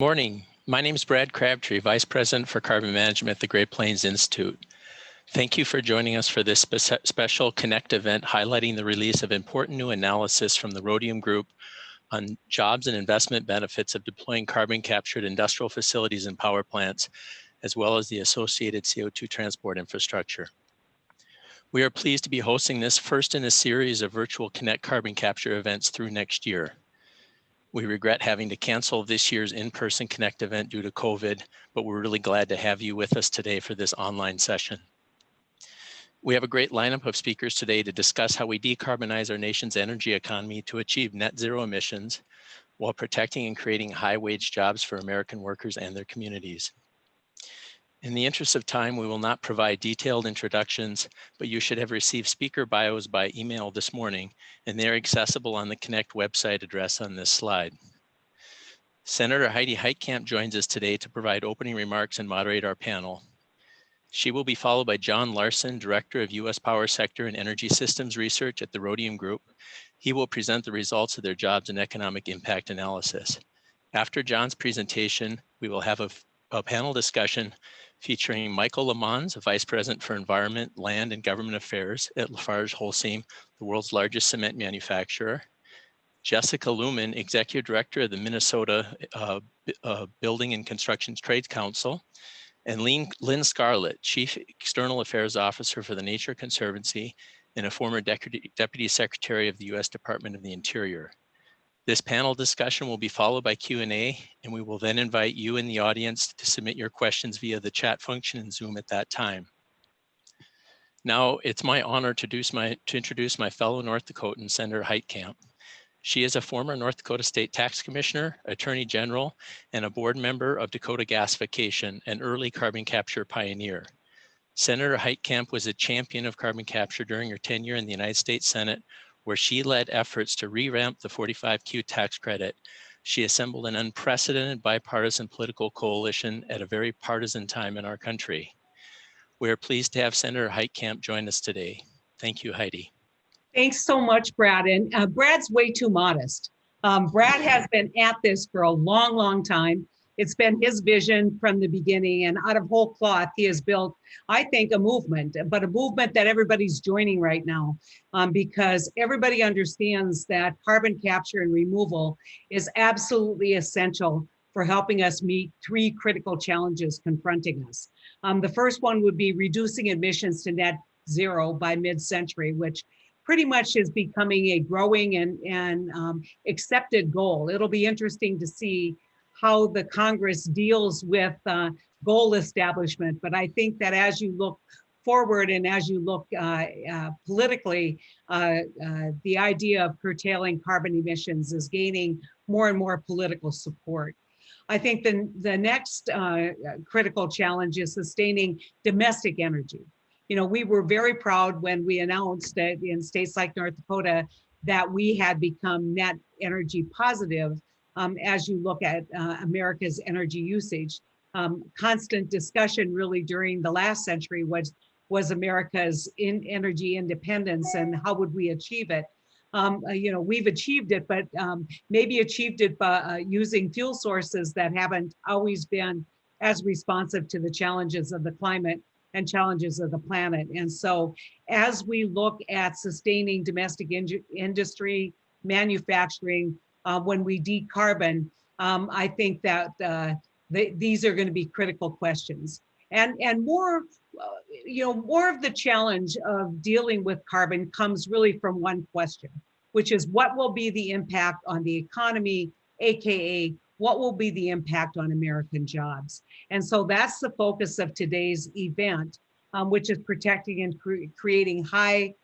Morning. My name is Brad Crabtree, Vice President for Carbon Management at the Great Plains Institute. Thank you for joining us for this special Connect event highlighting the release of important new analysis from the Rhodium Group on jobs and investment benefits of deploying carbon captured industrial facilities and power plants, as well as the associated CO2 transport infrastructure. We are pleased to be hosting this first in a series of virtual Connect carbon capture events through next year. We regret having to cancel this year's in-person Connect event due to COVID, but we're really glad to have you with us today for this online session. We have a great lineup of speakers today to discuss how we decarbonize our nation's energy economy to achieve net zero emissions while protecting and creating high-wage jobs for American workers and their communities. In the interest of time, we will not provide detailed introductions, but you should have received speaker bios by email this morning, and they're accessible on the Connect website address on this slide. Senator Heidi Heitkamp joins us today to provide opening remarks and moderate our panel. She will be followed by John Larsen, Director of U.S. Power Sector and Energy Systems Research at the Rhodium Group. He will present the results of their jobs and economic impact analysis. After John's presentation, we will have a panel discussion featuring Michael LeMonds, Vice President for Environment, Land, and Government Affairs at Lafargeholcim, the world's largest cement manufacturer; Jessica Lumen, Executive Director of the Minnesota Building and Construction Trades Council; and Lynn Scarlett, Chief External Affairs Officer for the Nature Conservancy and a former Deputy Secretary of the U.S. Department of the Interior. This panel discussion will be followed by Q&A, and we will then invite you in the audience to submit your questions via the chat function in Zoom at that time. Now, it's my honor to introduce my fellow North Dakotan, Senator Heitkamp. She is a former North Dakota State Tax Commissioner, Attorney General, and a board member of Quota Gasification, an early carbon capture pioneer. Senator Heitkamp was a champion of carbon capture during her tenure in the United States Senate, where she led efforts to revamp the 45Q tax credit. She assembled an unprecedented bipartisan political coalition at a very partisan time in our country. We are pleased to have Senator Heitkamp join us today. Thank you, Heidi. Thanks so much, Brad. And Brad's way too modest. Brad has been at this for a long, long time. It's been his vision from the beginning, and out of whole cloth, he has built, I think, a movement, but a movement that everybody's joining right now, because everybody understands that carbon capture and removal is absolutely essential for helping us meet three critical challenges confronting us. The first one would be reducing emissions to net zero by mid-century, which pretty much is becoming a growing and accepted goal. It'll be interesting to see how the Congress deals with goal establishment. But I think that as you look forward and as you look politically, the idea of curtailing carbon emissions is gaining more and more political support. I think the next critical challenge is sustaining domestic energy. You know, we were very proud when we announced that in states like North Dakota that we had become net energy positive. As you look at America's energy usage. Constant discussion really during the last century was America's energy independence and how would we achieve it. You know, we've achieved it, but maybe achieved it by using fuel sources that haven't always been as responsive to the challenges of the climate and challenges of the planet. And so as we look at sustaining domestic industry, manufacturing, when we decarbon, I think that these are going to be critical questions. And more, you know, more of the challenge of dealing with carbon comes really from one question, which is what will be the impact on the economy, AKA what will be the impact on American jobs? And so that's the focus of today's event, which is protecting and creating high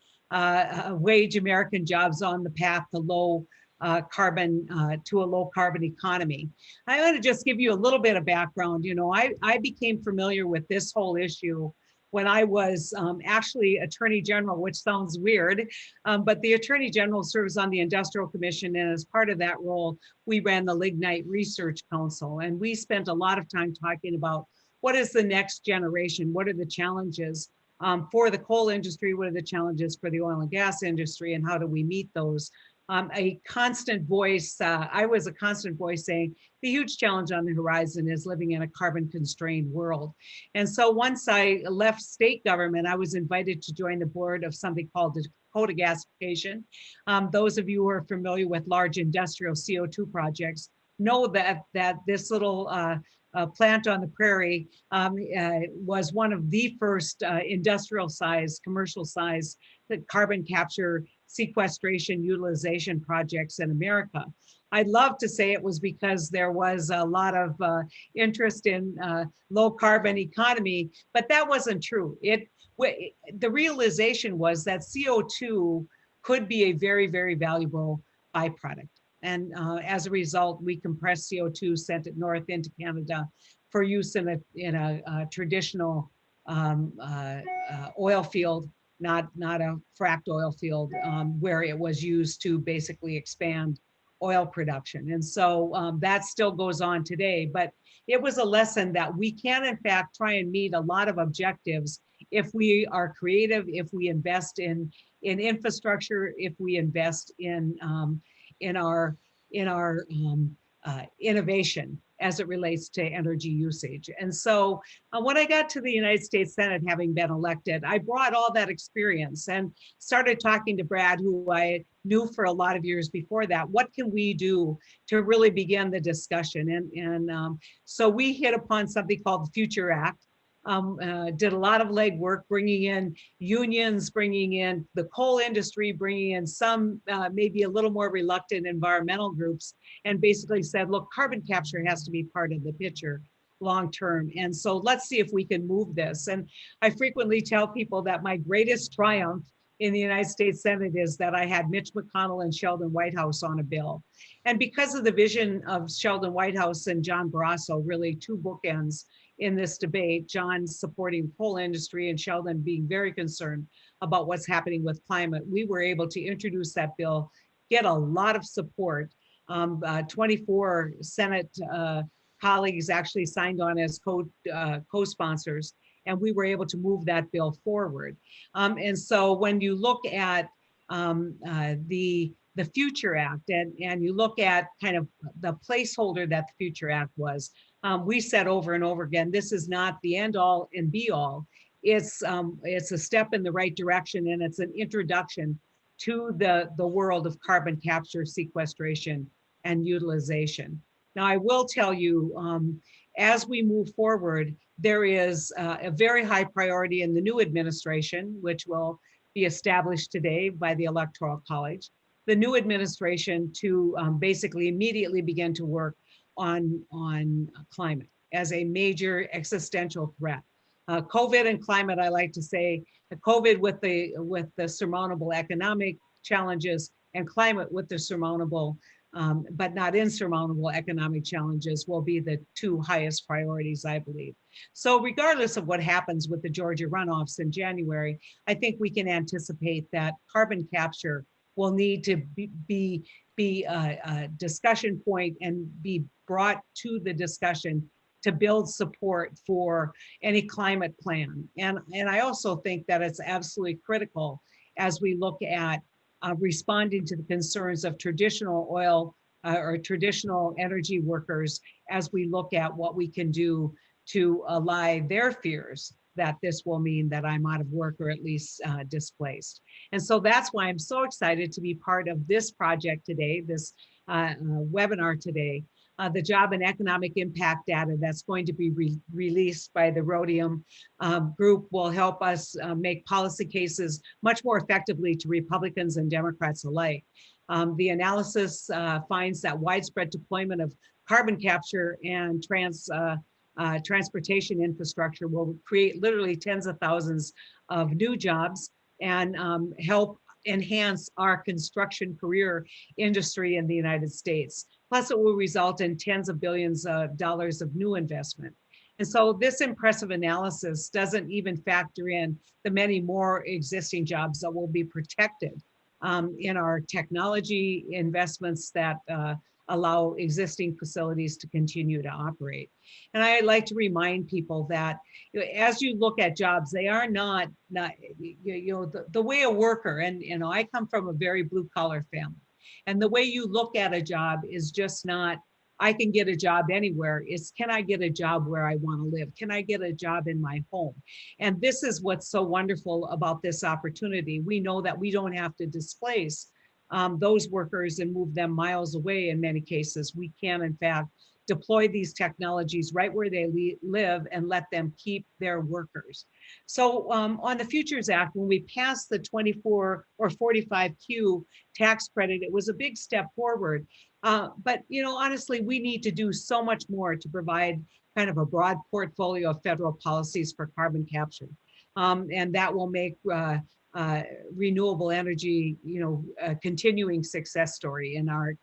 wage American jobs on the path to low carbon, to a low carbon economy. I want to just give you a little bit of background. You know, I became familiar with this whole issue when I was actually Attorney General, which sounds weird, but the Attorney General serves on the Industrial Commission, and as part of that role, we ran the Lignite Research Council, and we spent a lot of time talking about what is the next generation, what are the challenges for the coal industry, what are the challenges for the oil and gas industry, and how do we meet those a constant voice. I was a constant voice saying the huge challenge on the horizon is living in a carbon constrained world. And so once I left state government, I was invited to join the board of something called the Quota Gasification. Those of you who are familiar with large industrial CO2 projects know that this little plant on the prairie was one of the first industrial size, commercial size carbon capture, sequestration, utilization projects in America. I'd love to say it was because there was a lot of interest in low carbon economy, but that wasn't true. The realization was that CO2 could be a very, very valuable byproduct. And as a result, we compressed CO2, sent it north into Canada for use in a traditional oil field, not a fracked oil field, where it was used to basically expand oil production. And so that still goes on today, but it was a lesson that we can in fact try and meet a lot of objectives if we are creative, if we invest in infrastructure, if we invest in our innovation as it relates to energy usage. And so when I got to the United States Senate, having been elected, I brought all that experience and started talking to Brad, who I knew for a lot of years before that. What can we do to really begin the discussion? And so we hit upon something called the Future Act. Did a lot of legwork, bringing in unions, bringing in the coal industry, bringing in some maybe a little more reluctant environmental groups, and basically said, look, carbon capture has to be part of the picture long term. And so let's see if we can move this. And I frequently tell people that my greatest triumph in the United States Senate is that I had Mitch McConnell and Sheldon Whitehouse on a bill. And because of the vision of Sheldon Whitehouse and John Barrasso, really two bookends in this debate, John supporting the coal industry and Sheldon being very concerned about what's happening with climate, we were able to introduce that bill, get a lot of support. 24 Senate colleagues actually signed on as co-sponsors, and we were able to move that bill forward. And so when you look at the Future Act and you look at kind of the placeholder that the Future Act was, we said over and over again, this is not the end all and be all. It's a step in the right direction, and it's an introduction to the world of carbon capture, sequestration, and utilization. Now, I will tell you, as we move forward, there is a very high priority in the new administration, which will be established today by the Electoral College, the new administration to basically immediately begin to work on climate as a major existential threat. COVID and climate, I like to say, COVID with the surmountable economic challenges, and climate with the surmountable but not insurmountable economic challenges will be the two highest priorities, I believe. So regardless of what happens with the Georgia runoffs in January, I think we can anticipate that carbon capture will need to be a discussion point and be brought to the discussion to build support for any climate plan. And I also think that it's absolutely critical as we look at responding to the concerns of traditional oil or traditional energy workers, as we look at what we can do to allay their fears that this will mean that I'm out of work or at least displaced. And so that's why I'm so excited to be part of this project today, this webinar today. The job and economic impact data that's going to be released by the Rhodium Group will help us make policy cases much more effectively to Republicans and Democrats alike. The analysis finds that widespread deployment of carbon capture and transportation infrastructure will create literally tens of thousands of new jobs and help enhance our construction career industry in the United States. Plus, it will result in tens of billions of dollars of new investment. And so this impressive analysis doesn't even factor in the many more existing jobs that will be protected in our technology investments that allow existing facilities to continue to operate. And I like to remind people that as you look at jobs, they are not the way a worker, and I come from a very blue collar family. And the way you look at a job is just not, I can get a job anywhere. It's, can I get a job where I want to live? Can I get a job in my home? And this is what's so wonderful about this opportunity. We know that we don't have to displace those workers and move them miles away in many cases. We can, in fact, deploy these technologies right where they live and let them keep their workers. So on the Futures Act, when we passed the 24 or 45Q tax credit, it was a big step forward. But honestly, we need to do so much more to provide kind of a broad portfolio of federal policies for carbon capture. And that will make renewable energy, a continuing success story in our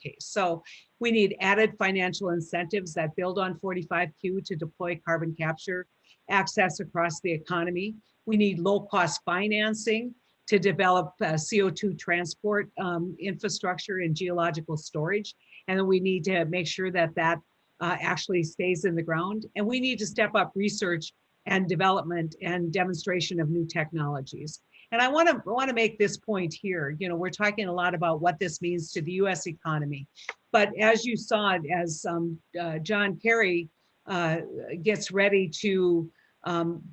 case. So we need added financial incentives that build on 45Q to deploy carbon capture access across the economy. We need low-cost financing to develop CO2 transport infrastructure and geological storage. And then we need to make sure that that actually stays in the ground. And we need to step up research and development and demonstration of new technologies. And I want to make this point here. We're talking a lot about what this means to the U.S. economy, but as you saw, as John Kerry gets ready to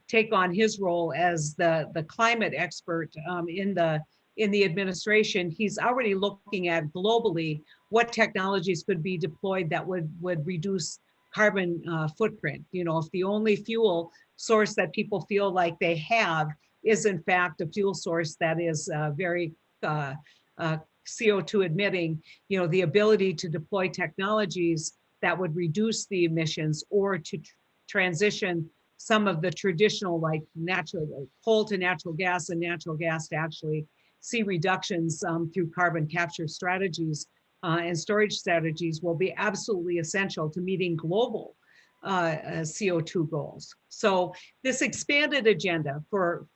take on his role as the climate expert in the administration, he's already looking at globally what technologies could be deployed that would reduce carbon footprint. If the only fuel source that people feel like they have is in fact a fuel source that is very CO2 emitting, the ability to deploy technologies that would reduce the emissions or to transition some of the traditional like coal to natural gas and natural gas to actually see reductions through carbon capture strategies and storage strategies will be absolutely essential to meeting global CO2 goals. So this expanded agenda for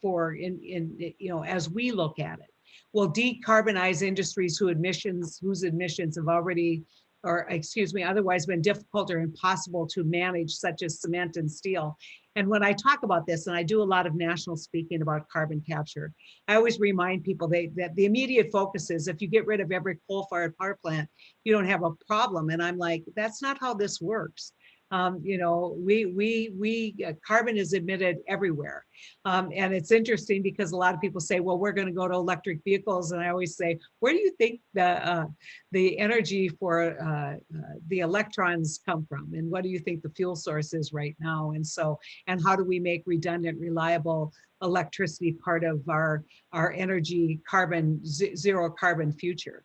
as we look at it, will decarbonize industries whose emissions have already, otherwise been difficult or impossible to manage, such as cement and steel. And when I talk about this, and I do a lot of national speaking about carbon capture, I always remind people that the immediate focus is if you get rid of every coal-fired power plant, you don't have a problem. And I'm like, that's not how this works. Carbon is emitted everywhere. And it's interesting because a lot of people say, well, we're going to go to electric vehicles. And I always say, where do you think the energy for the electrons come from? And what do you think the fuel source is right now? And how do we make redundant, reliable electricity part of our energy zero carbon future?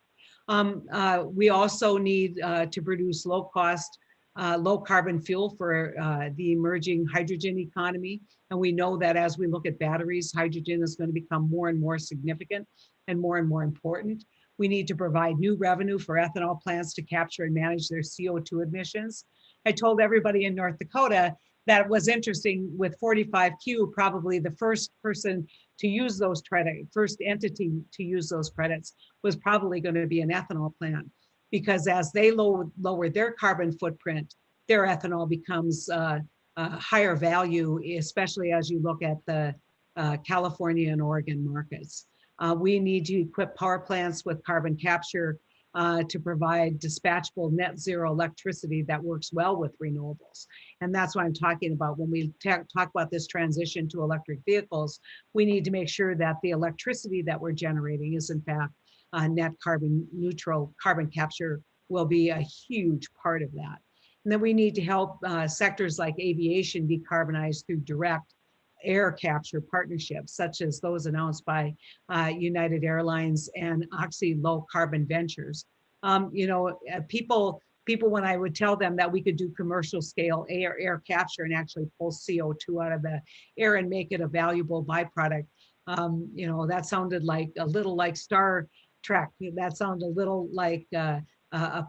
We also need to produce low carbon fuel for the emerging hydrogen economy. And we know that as we look at batteries, hydrogen is going to become more and more significant and more important. We need to provide new revenue for ethanol plants to capture and manage their CO2 emissions. I told everybody in North Dakota that it was interesting with 45Q, probably the first person to use those credits, first entity to use those credits was probably going to be an ethanol plant. Because as they lower their carbon footprint, their ethanol becomes a higher value, especially as you look at the California and Oregon markets. We need to equip power plants with carbon capture to provide dispatchable net zero electricity that works well with renewables. And that's what I'm talking about. When we talk about this transition to electric vehicles, we need to make sure that the electricity that we're generating is in fact net carbon neutral. Carbon capture will be a huge part of that. And then we need to help sectors like aviation decarbonize through direct air capture partnerships, such as those announced by United Airlines and Oxy Low Carbon Ventures. People, when I would tell them that we could do commercial scale air capture and actually pull CO2 out of the air and make it a valuable byproduct, that sounded like a little like Star Trek. That sounds a little like a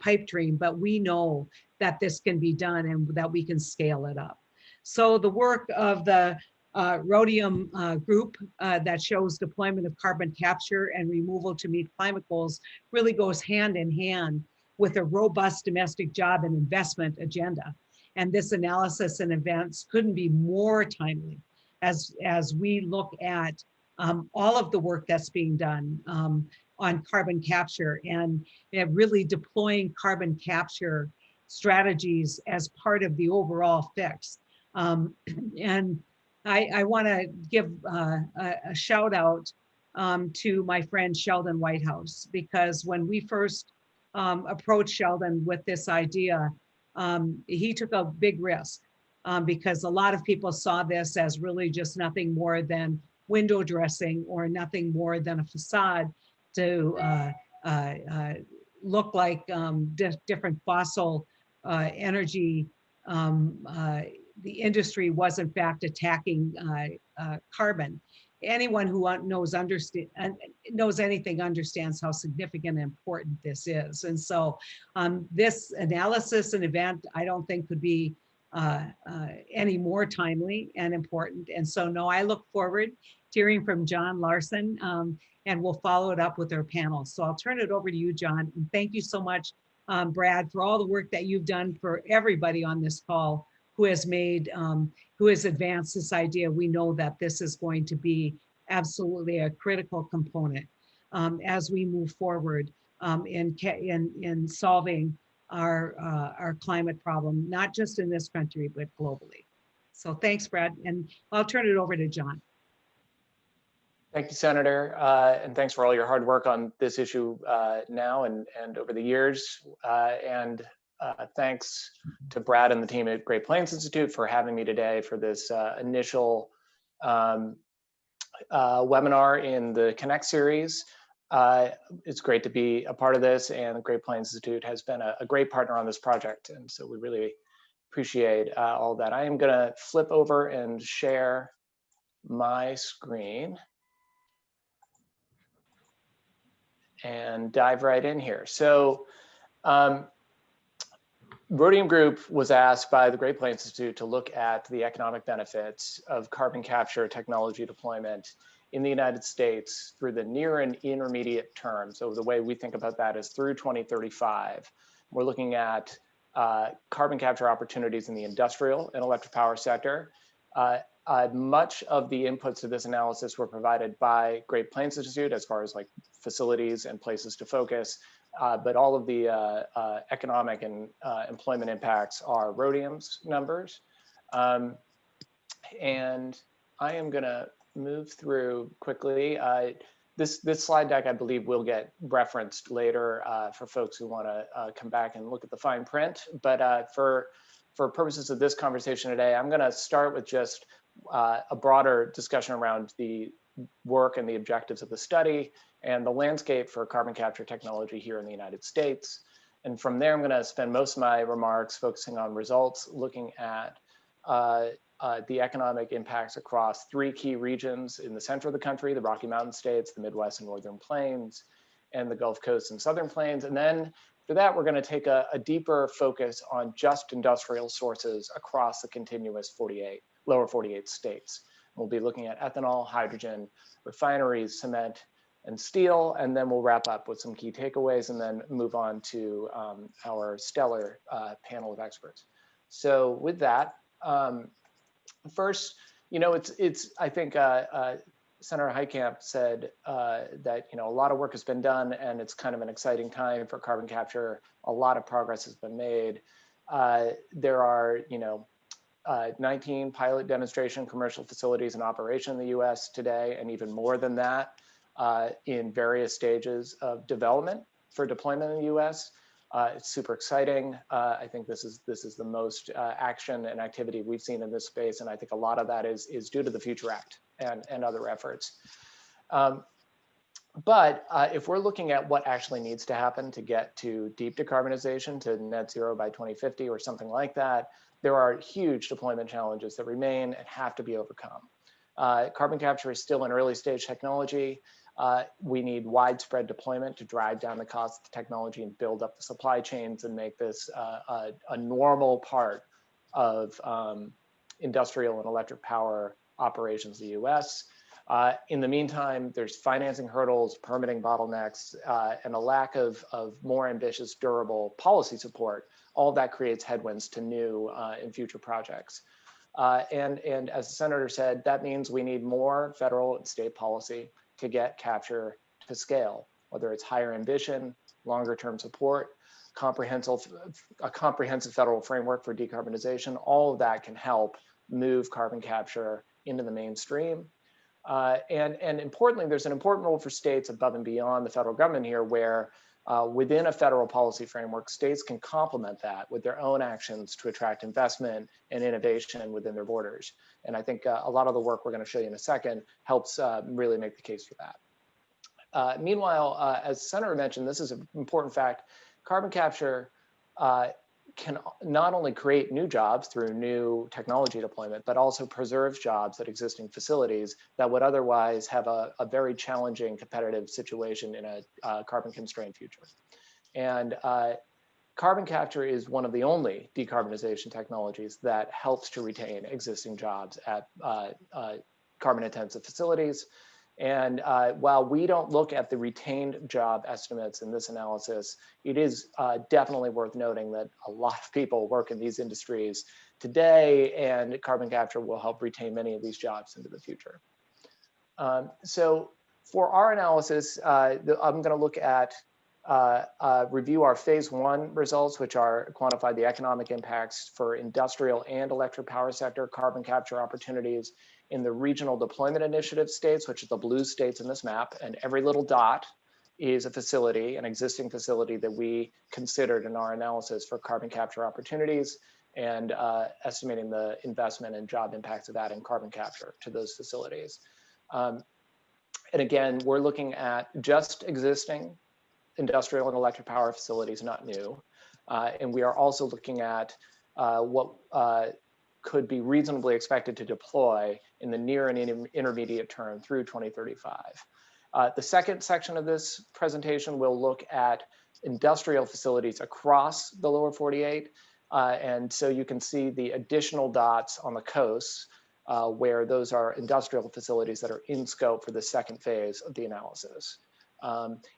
pipe dream, but we know that this can be done and that we can scale it up. So the work of the Rhodium Group that shows deployment of carbon capture and removal to meet climate goals really goes hand in hand with a robust domestic job and investment agenda. And this analysis and events couldn't be more timely as we look at all of the work that's being done on carbon capture and really deploying carbon capture strategies as part of the overall fix. And I want to give a shout out to my friend Sheldon Whitehouse, because when we first approached Sheldon with this idea, he took a big risk because a lot of people saw this as really just nothing more than window dressing or nothing more than a facade to look like different fossil energy. The industry was in fact attacking carbon. Anyone who knows anything understands how significant and important this is. And so this analysis and event, I don't think could be any more timely and important. And so no, I look forward to hearing from John Larsen, and we'll follow it up with our panel. So I'll turn it over to you, John. And thank you so much, Brad, for all the work that you've done for everybody on this call who has made, who has advanced this idea. We know that this is going to be absolutely a critical component as we move forward in solving our climate problem, not just in this country, but globally. So thanks, Brad. And I'll turn it over to John. Thank you, Senator, and thanks for all your hard work on this issue now and over the years. Thanks to Brad and the team at Great Plains Institute for having me today for this initial webinar in the Connect series. It's great to be a part of this, and the Great Plains Institute has been a great partner on this project, and so we really appreciate all that. I am going to flip over and share my screen and dive right in here. So Rhodium Group was asked by the Great Plains Institute to look at the economic benefits of carbon capture technology deployment in the United States through the near and intermediate term. So the way we think about that is through 2035. We're looking at carbon capture opportunities in the industrial and electric power sector. Much of the inputs to this analysis were provided by Great Plains Institute as far as like facilities and places to focus, but all of the economic and employment impacts are Rhodium's numbers. And I am gonna move through quickly. This slide deck, I believe, will get referenced later for folks who wanna come back and look at the fine print. But for purposes of this conversation today, I'm gonna start with just a broader discussion around the work and the objectives of the study and the landscape for carbon capture technology here in the United States. And from there, I'm going to spend most of my remarks focusing on results, looking at the economic impacts across 3 key regions in the center of the country: the Rocky Mountain states, the Midwest and Northern Plains, and the Gulf Coast and Southern Plains. And then for that, we're going to take a deeper focus on just industrial sources across the continuous lower 48 states. We'll be looking at ethanol, hydrogen, refineries, cement, and steel, and then we'll wrap up with some key takeaways and then move on to our stellar panel of experts. So with that, first, you know, I think Senator Heitkamp said that, you know, a lot of work has been done and it's kind of an exciting time for carbon capture. A lot of progress has been made. There are, you know, 19 pilot demonstration commercial facilities in operation in the US today, and even more than that in various stages of development for deployment in the US. It's super exciting. I think this is the most action and activity we've seen in this space, and I think a lot of that is due to the Future Act and other efforts. But if we're looking at what actually needs to happen to get to deep decarbonization, to net zero by 2050 or something like that, there are huge deployment challenges that remain and have to be overcome. Carbon capture is still an early stage technology. We need widespread deployment to drive down the cost of the technology and build up the supply chains and make this a normal part of industrial and electric power operations in the US. In the meantime, there's financing hurdles, permitting bottlenecks, and a lack of more ambitious, durable policy support. All that creates headwinds to new and future projects. And as the Senator said, that means we need more federal and state policy to get capture to scale. whether it's higher ambition, longer term support, a comprehensive federal framework for decarbonization. All of that can help move carbon capture into the mainstream. And importantly, there's an important role for states above and beyond the federal government here, where within a federal policy framework, states can complement that with their own actions to attract investment and innovation within their borders. And I think a lot of the work we're going to show you in a second helps really make the case for that. Meanwhile, as the Senator mentioned, this is an important fact. Carbon capture can not only create new jobs through new technology deployment, but also preserves jobs at existing facilities that would otherwise have a very challenging competitive situation in a carbon constrained future. And carbon capture is one of the only decarbonization technologies that helps to retain existing jobs at carbon intensive facilities. And while we don't look at the retained job estimates in this analysis, it is definitely worth noting that a lot of people work in these industries today, and carbon capture will help retain many of these jobs into the future. So for our analysis, I'm going to look at review our phase 1 results, which are quantify the economic impacts for industrial and electric power sector carbon capture opportunities in the regional deployment initiative states, which are the blue states in this map. And every little dot is a facility, an existing facility that we considered in our analysis for carbon capture opportunities, and estimating the investment and job impacts of that in carbon capture to those facilities. And again, we're looking at just existing industrial and electric power facilities, not new. And we are also looking at what could be reasonably expected to deploy in the near and intermediate term through 2035. The second section of this presentation will look at industrial facilities across the lower 48. And so you can see the additional dots on the coast where those are industrial facilities that are in scope for the second phase of the analysis.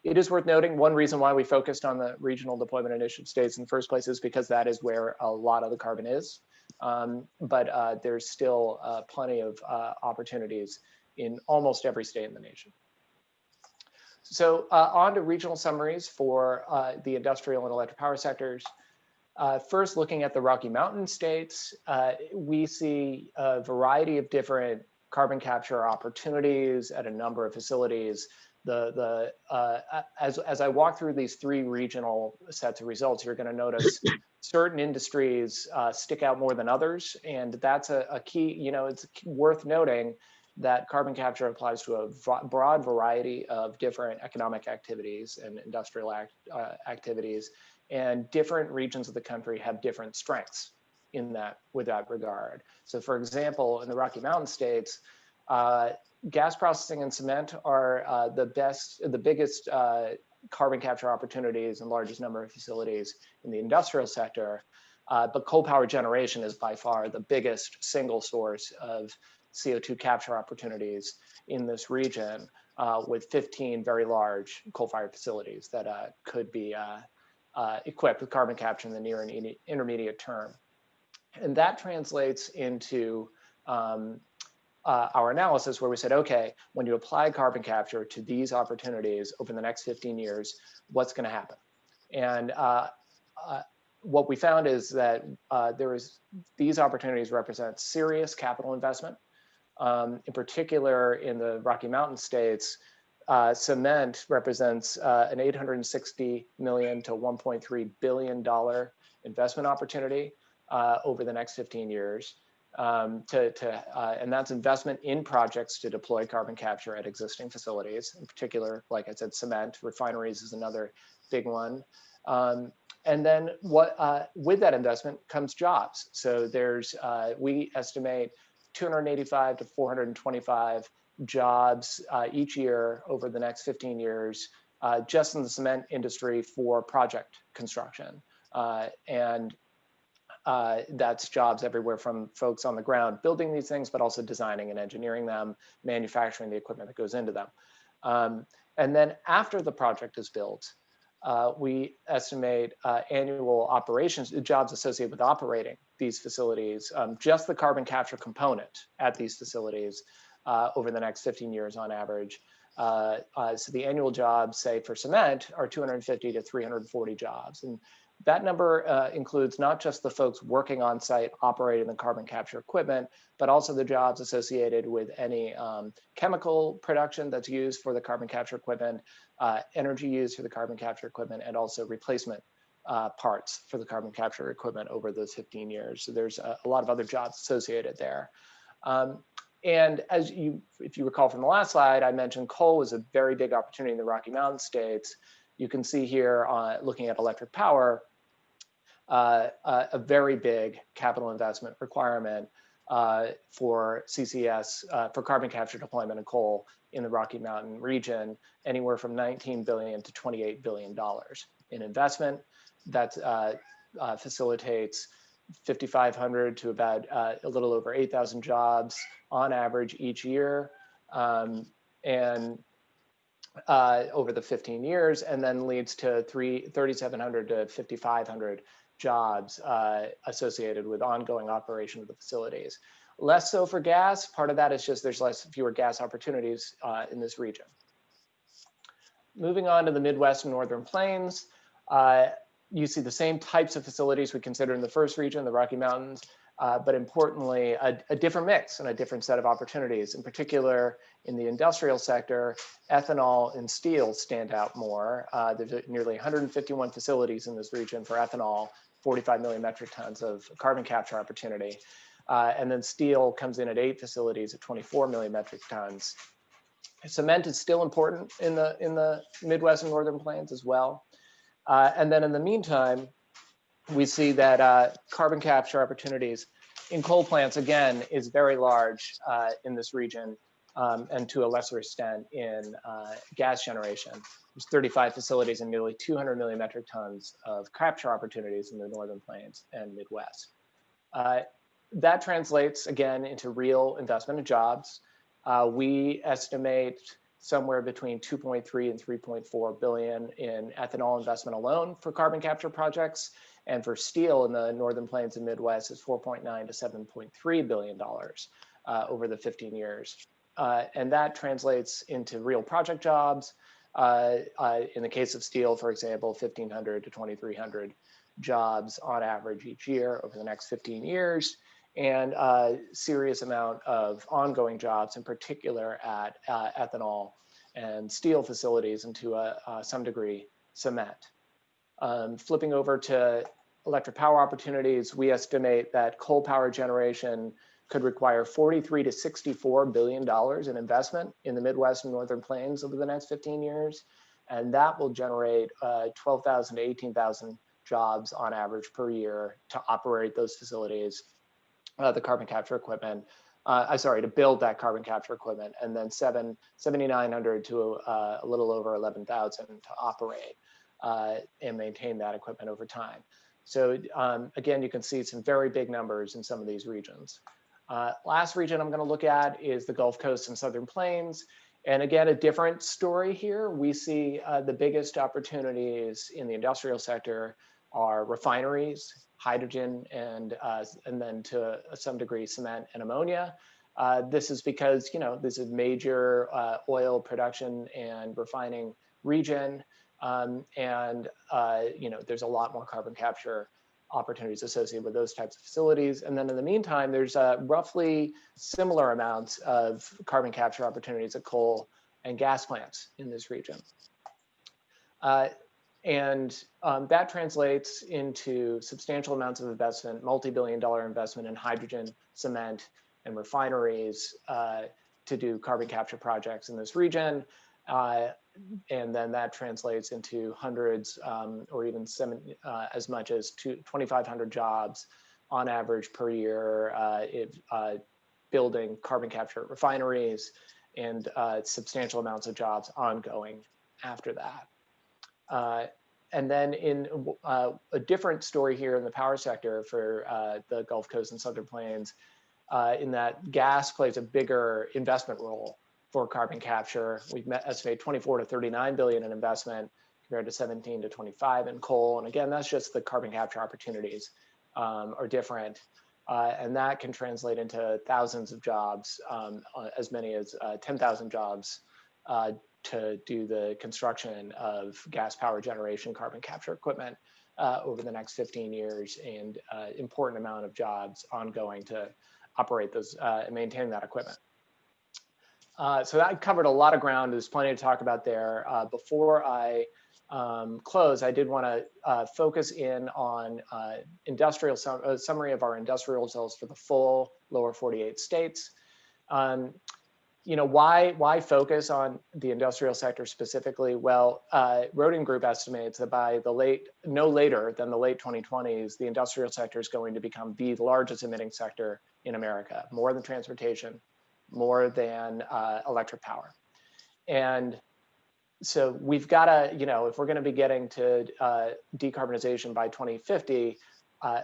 It is worth noting, one reason why we focused on the regional deployment initiative states in the first place is because that is where a lot of the carbon is. But there's still plenty of opportunities in almost every state in the nation. So on to regional summaries for the industrial and electric power sectors. First, looking at the Rocky Mountain states, we see a variety of different carbon capture opportunities at a number of facilities. As I walk through these three regional sets of results, you're going to notice certain industries stick out more than others, and that's a key. You know, it's worth noting that carbon capture applies to a broad variety of different economic activities and industrial activities, and different regions of the country have different strengths in that with that regard. So, for example, in the Rocky Mountain states, gas processing and cement are the biggest carbon capture opportunities and largest number of facilities in the industrial sector. But coal power generation is by far the biggest single source of CO2 capture opportunities in this region, with 15 very large coal-fired facilities that could be equipped with carbon capture in the near and intermediate term. And that translates into our analysis where we said, okay, when you apply carbon capture to these opportunities over the next 15 years, what's going to happen? And what we found is that these opportunities represent serious capital investment. In particular, in the Rocky Mountain states, cement represents an $860 million to $1.3 billion investment opportunity over the next 15 years. And that's investment in projects to deploy carbon capture at existing facilities. In particular, like I said, cement, refineries is another big one. And then with that investment comes jobs. So we estimate 285 to 425 jobs each year over the next 15 years, just in the cement industry for project construction. And that's jobs everywhere from folks on the ground building these things, but also designing and engineering them, manufacturing the equipment that goes into them. And then after the project is built, we estimate annual operations, jobs associated with operating these facilities, just the carbon capture component at these facilities over the next 15 years on average, So the annual jobs, say for cement, are 250 to 340 jobs. And that number includes not just the folks working on site operating the carbon capture equipment, but also the jobs associated with any chemical production that's used for the carbon capture equipment, energy used for the carbon capture equipment, and also replacement parts for the carbon capture equipment over those 15 years. So there's a lot of other jobs associated there. And if you recall from the last slide, I mentioned coal was a very big opportunity in the Rocky Mountain states. You can see here, looking at electric power, a very big capital investment requirement for CCS, for carbon capture deployment of coal in the Rocky Mountain region, anywhere from $19 billion to $28 billion in investment. That facilitates 5,500 to about a little over 8,000 jobs on average each year, and over the 15 years, and then leads to 3,700 to 5,500 jobs associated with ongoing operation of the facilities. Less so for gas. Part of that is just there's fewer gas opportunities in this region. Moving on to the Midwest and Northern Plains, you see the same types of facilities we considered in the first region, the Rocky Mountains, but importantly, a different mix and a different set of opportunities. In particular, in the industrial sector, ethanol and steel stand out more. There's nearly 151 facilities in this region for ethanol, 45 million metric tons of carbon capture opportunity. And then steel comes in at 8 facilities at 24 million metric tons. Cement is still important in the Midwest and Northern Plains as well. And then in the meantime, we see that carbon capture opportunities in coal plants, again, is very large in this region, and to a lesser extent in gas generation. There's 35 facilities and nearly 200 million metric tons of capture opportunities in the Northern Plains and Midwest. That translates, again, into real investment in jobs. We estimate somewhere between 2.3 and 3.4 billion in ethanol investment alone for carbon capture projects. And for steel in the Northern Plains and Midwest is 4.9 to 7.3 billion dollars over the 15 years. And that translates into real project jobs. In the case of steel, for example, 1,500 to 2,300 jobs on average each year over the next 15 years. And a serious amount of ongoing jobs, in particular at ethanol and steel facilities, and to some degree, cement. Flipping over to electric power opportunities, we estimate that coal power generation could require $43 to $64 billion in investment in the Midwest and Northern Plains over the next 15 years. And that will generate 12,000 to 18,000 jobs on average per year to operate those facilities, the carbon capture equipment, to build that carbon capture equipment, and then 7,900 to a little over 11,000 to operate and maintain that equipment over time. So again, you can see some very big numbers in some of these regions. Last region I'm going to look at is the Gulf Coast and Southern Plains. And again, a different story here. We see the biggest opportunities in the industrial sector are refineries, hydrogen, and then to some degree cement and ammonia. This is because, this is major oil production and refining region. There's a lot more carbon capture opportunities associated with those types of facilities. And then in the meantime, there's roughly similar amounts of carbon capture opportunities at coal and gas plants in this region. That translates into substantial amounts of investment, multi-billion-dollar investment in hydrogen, cement, and refineries to do carbon capture projects in this region. And then that translates into hundreds or even as much as 2,500 jobs on average per year building carbon capture refineries, and substantial amounts of jobs ongoing after that. And then in a different story here in the power sector for the Gulf Coast and Southern Plains, in that gas plays a bigger investment role for carbon capture. We've estimated 24 to 39 billion in investment compared to 17 to 25 in coal. And again, that's just the carbon capture opportunities are different. And that can translate into thousands of jobs, as many as 10,000 jobs to do the construction of gas power generation carbon capture equipment over the next 15 years, and important amount of jobs ongoing to operate those and maintain that equipment. So that covered a lot of ground. There's plenty to talk about there. Before I close, I did want to focus in on a summary of our industrial results for the full lower 48 states. You know, why focus on the industrial sector specifically? Well, Rhodium Group estimates that by no later than the late 2020s, the industrial sector is going to become the largest emitting sector in America, more than transportation, more than electric power. And so we've got to, you know, if we're going to be getting to decarbonization by 2050,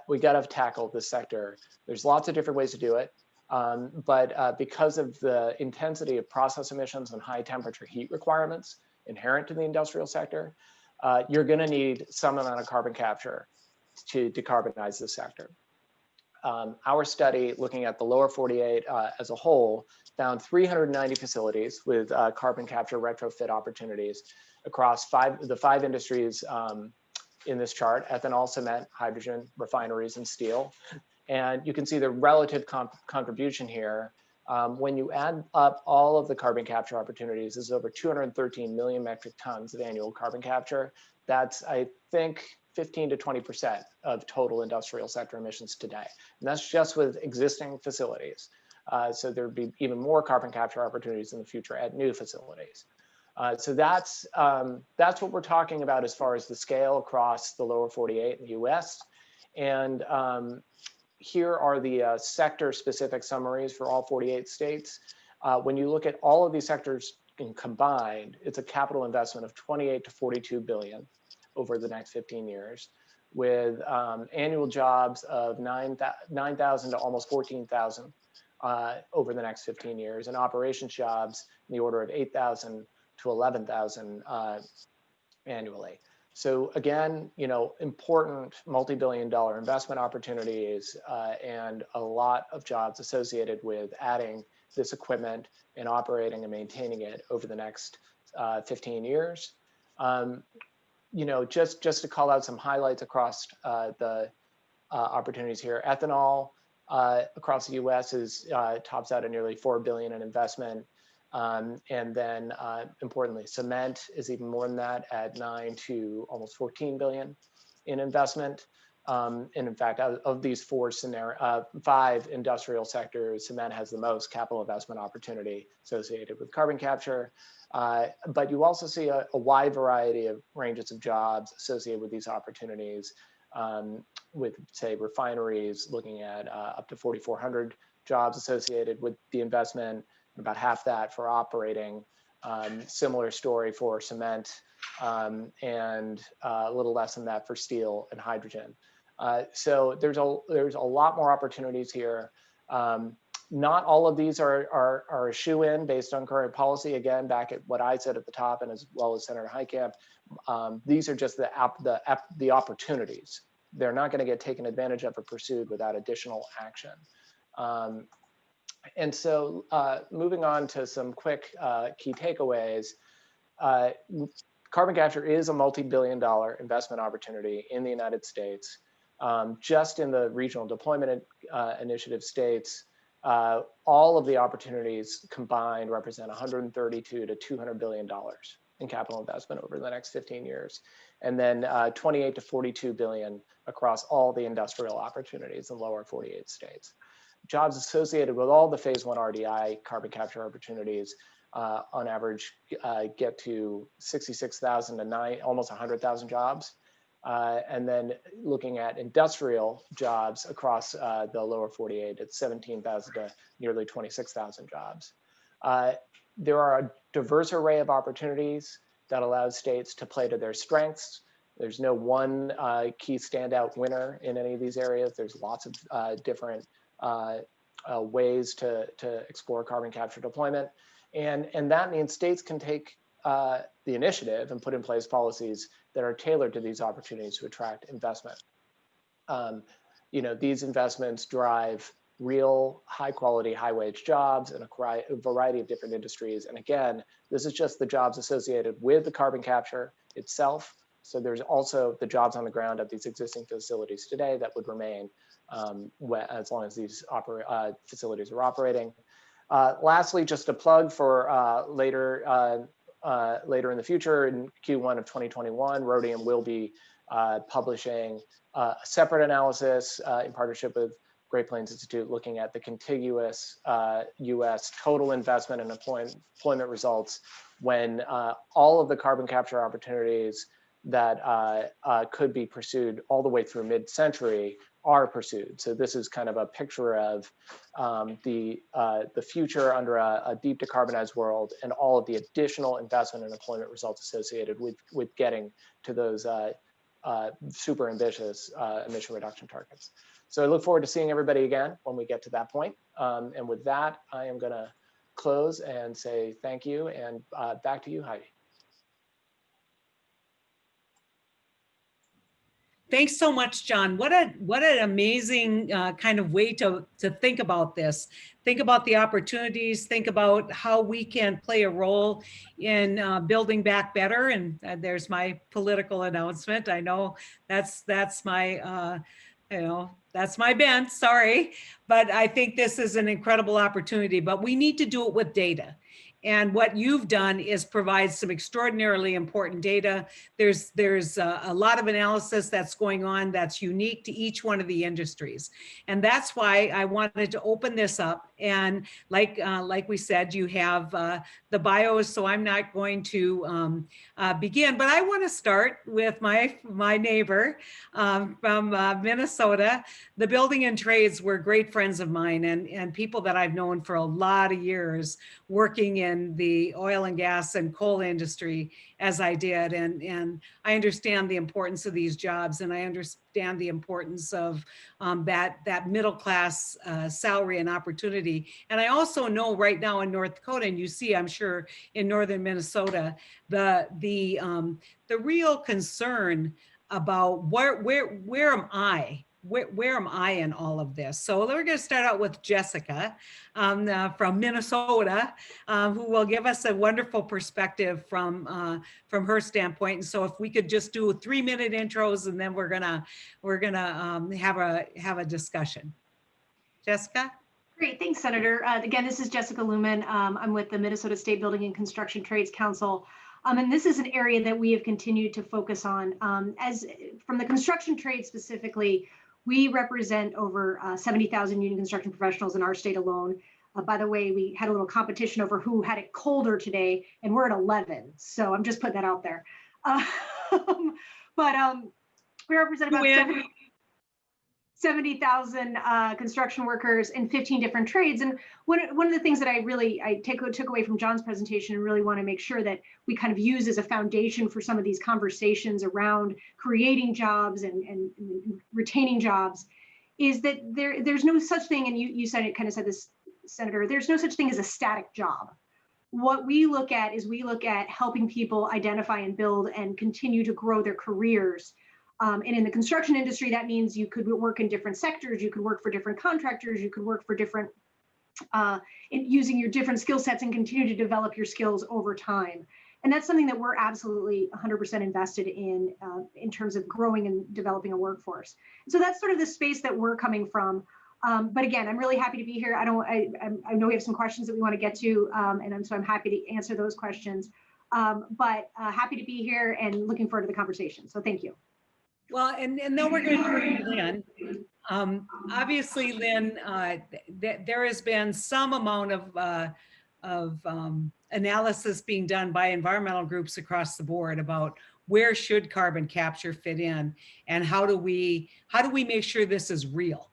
we got to tackle this sector. There's lots of different ways to do it. But because of the intensity of process emissions and high temperature heat requirements inherent to the industrial sector, you're going to need some amount of carbon capture to decarbonize the sector. Our study looking at the lower 48 as a whole found 390 facilities with carbon capture retrofit opportunities across the five industries in this chart: ethanol, cement, hydrogen, refineries, and steel. And you can see the relative contribution here. When you add up all of the carbon capture opportunities, this is over 213 million metric tons of annual carbon capture. That's, I think, 15 to 20% of total industrial sector emissions today. And that's just with existing facilities. So there'd be even more carbon capture opportunities in the future at new facilities. So that's what we're talking about as far as the scale across the lower 48 in the US. And here are the sector-specific summaries for all 48 states. When you look at all of these sectors combined, it's a capital investment of 28 to 42 billion over the next 15 years, with annual jobs of 9,000 to almost 14,000 over the next 15 years, and operations jobs in the order of 8,000 to 11,000 annually. So again, you know, important multi-billion-dollar investment opportunities and a lot of jobs associated with adding this equipment and operating and maintaining it over the next 15 years. You know, just to call out some highlights across the opportunities here: ethanol across the U.S. is tops out at nearly $4 billion in investment. And then importantly, cement is even more than that at 9 to almost 14 billion in investment. And in fact, of these five industrial sectors, cement has the most capital investment opportunity associated with carbon capture. But you also see a wide variety of ranges of jobs associated with these opportunities, with, say, refineries looking at up to 4,400 jobs associated with the investment, about half that for operating. Similar story for cement, and a little less than that for steel and hydrogen. So there's a lot more opportunities here. Not all of these are a shoe-in based on current policy. Again, back at what I said at the top, and as well as Senator Heitkamp, these are just the opportunities. They're not going to get taken advantage of or pursued without additional action. And so moving on to some quick key takeaways, carbon capture is a multi-billion-dollar investment opportunity in the United States. Just in the regional deployment initiative states, all of the opportunities combined represent $132 to $200 billion in capital investment over the next 15 years. And then 28 to 42 billion across all the industrial opportunities in lower 48 states. Jobs associated with all the phase 1 RDI carbon capture opportunities on average get to 66,000 to almost 100,000 jobs. And then looking at industrial jobs across the lower 48, it's 17,000 to nearly 26,000 jobs. There are a diverse array of opportunities that allows states to play to their strengths. There's no one key standout winner in any of these areas. There's lots of different ways to explore carbon capture deployment. And that means states can take the initiative and put in place policies that are tailored to these opportunities to attract investment. You know, these investments drive real high quality, high wage jobs in a variety of different industries. And again, this is just the jobs associated with the carbon capture itself. So there's also the jobs on the ground at these existing facilities today that would remain as long as these facilities are operating. Lastly, just a plug for later in the future, in Q1 of 2021, Rhodium will be publishing a separate analysis in partnership with Great Plains Institute, looking at the contiguous US total investment and employment results when all of the carbon capture opportunities that could be pursued all the way through mid-century are pursued. So this is kind of a picture of the future under a deep decarbonized world and all of the additional investment and employment results associated with getting to those super ambitious emission reduction targets. So I look forward to seeing everybody again when we get to that point. And with that, I am gonna close and say thank you, and back to you, Heidi. Thanks so much, John. What an amazing kind of way to think about this. Think about the opportunities, think about how we can play a role in building back better. And there's my political announcement. I know that's my, that's my bent, sorry. But I think this is an incredible opportunity, but we need to do it with data. And what you've done is provide some extraordinarily important data. There's a lot of analysis that's going on that's unique to each one of the industries. And that's why I wanted to open this up. And like we said, you have the bios, so I'm not going to begin, but I want to start with my neighbor from Minnesota. The building and trades were great friends of mine and people that I've known for a lot of years, working in the oil and gas and coal industry as I did. And I understand the importance of these jobs, and I understand the importance of that middle class salary and opportunity. And I also know right now in North Dakota, and you see, I'm sure in northern Minnesota, the real concern about where am I? Where am I in all of this? So we're going to start out with Jessica from Minnesota, who will give us a wonderful perspective from her standpoint. And so if we could just do 3-minute intros, and then we're gonna have a discussion. Jessica. Great, thanks, Senator. Again, this is Jessica Lumen. I'm with the Minnesota State Building and Construction Trades Council. And this is an area that we have continued to focus on. As from the construction trade specifically, we represent over 70,000 union construction professionals in our state alone. By the way, we had a little competition over who had it colder today, and we're at 11. So I'm just putting that out there. We represent about 70,000 construction workers in 15 different trades. And one of the things that I took away from John's presentation and really want to make sure that we kind of use as a foundation for some of these conversations around creating jobs and retaining jobs is that there's no such thing, and you said it, kind of said this, Senator, there's no such thing as a static job. What we look at is helping people identify and build and continue to grow their careers. And in the construction industry, that means you could work in different sectors, you could work for different contractors, you could work for different, using your different skill sets and continue to develop your skills over time. And that's something that we're absolutely 100% invested in terms of growing and developing a workforce. So that's sort of the space that we're coming from. But again, I'm really happy to be here. I know we have some questions that we want to get to, so I'm happy to answer those questions. But happy to be here and looking forward to the conversation. So thank you. Well, and then we're going to turn to Lynn. Obviously, Lynn, there has been some amount of analysis being done by environmental groups across the board about where should carbon capture fit in, and how do we make sure this is real?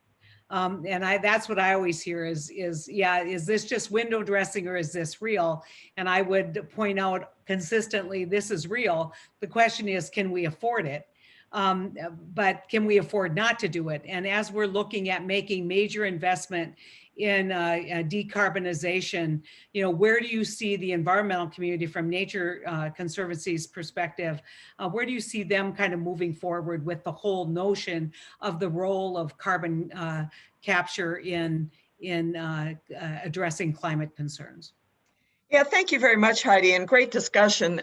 And that's what I always hear is this just window dressing, or is this real? And I would point out consistently, this is real. The question is, can we afford it? But can we afford not to do it? And as we're looking at making major investment decarbonization, where do you see the environmental community from Nature Conservancy's perspective? Where do you see them kind of moving forward with the whole notion of the role of carbon capture in addressing climate concerns? Yeah, thank you very much, Heidi, and great discussion.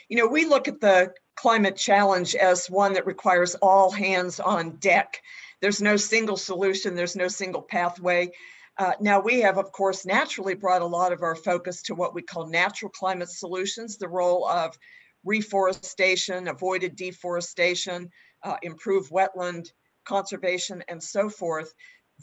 We look at the climate challenge as one that requires all hands on deck. There's no single solution, there's no single pathway. Now, we have, of course, naturally brought a lot of our focus to what we call natural climate solutions, the role of reforestation, avoided deforestation, improved wetland conservation, and so forth.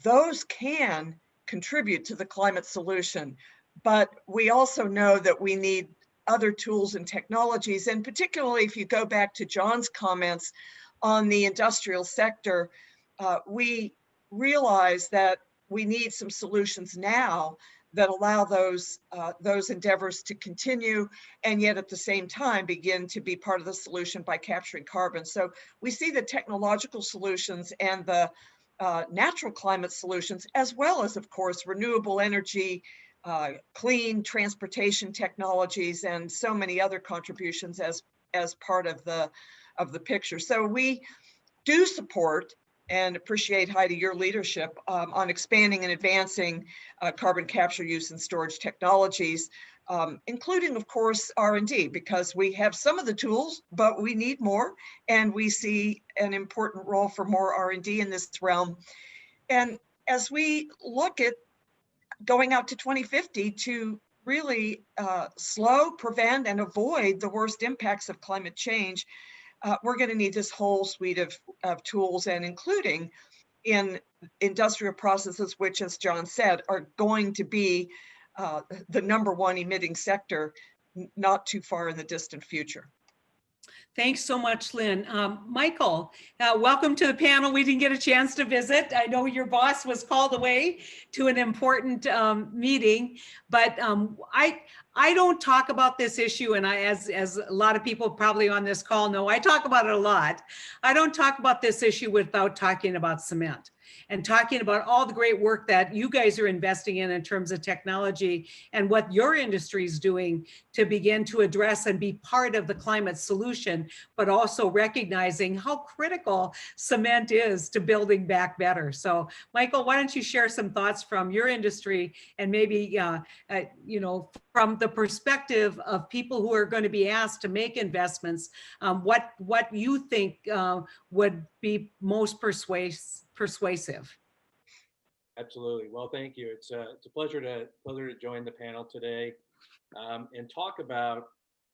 Those can contribute to the climate solution. But we also know that we need other tools and technologies. And particularly if you go back to John's comments on the industrial sector, we realize that we need some solutions now that allow those endeavors to continue, and yet at the same time begin to be part of the solution by capturing carbon. So we see the technological solutions and the natural climate solutions, as well as, of course, renewable energy, clean transportation technologies, and so many other contributions as part of the picture. So we do support and appreciate, Heidi, your leadership on expanding and advancing carbon capture use and storage technologies, including, of course, R&D, because we have some of the tools, but we need more, and we see an important role for more R&D in this realm. And as we look at going out to 2050 to really slow, prevent, and avoid the worst impacts of climate change, we're going to need this whole suite of tools, and including in industrial processes, which, as John said, are going to be the #1 emitting sector not too far in the distant future. Thanks so much, Lynn. Michael, welcome to the panel. We didn't get a chance to visit. I know your boss was called away to an important meeting, but I don't talk about this issue, and as a lot of people probably on this call know, I talk about it a lot. I don't talk about this issue without talking about cement and talking about all the great work that you guys are investing in terms of technology and what your industry is doing to begin to address and be part of the climate solution, but also recognizing how critical cement is to building back better. So Michael, why don't you share some thoughts from your industry, and maybe, from the perspective of people who are going to be asked to make investments, what you think would be most persuasive. Absolutely. Well, thank you. It's a pleasure to join the panel today and talk about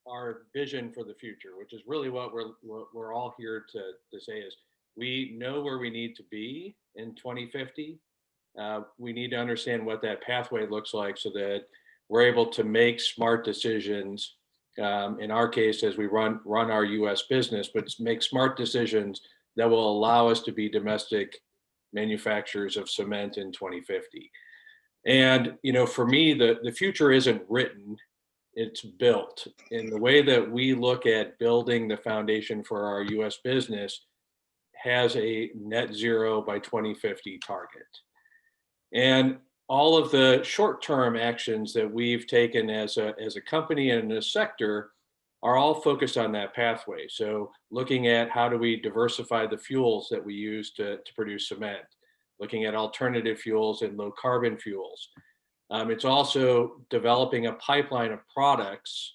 our vision for the future, which is really what we're all here to say is we know where we need to be in 2050. We need to understand what that pathway looks like so that we're able to make smart decisions. In our case, as we run our U.S. business, but make smart decisions that will allow us to be domestic manufacturers of cement in 2050. And, for me, the future isn't written, it's built. And the way that we look at building the foundation for our US business has a net zero by 2050 target. And all of the short-term actions that we've taken as a company and a sector are all focused on that pathway. So looking at how do we diversify the fuels that we use to produce cement, looking at alternative fuels and low carbon fuels. It's also developing a pipeline of products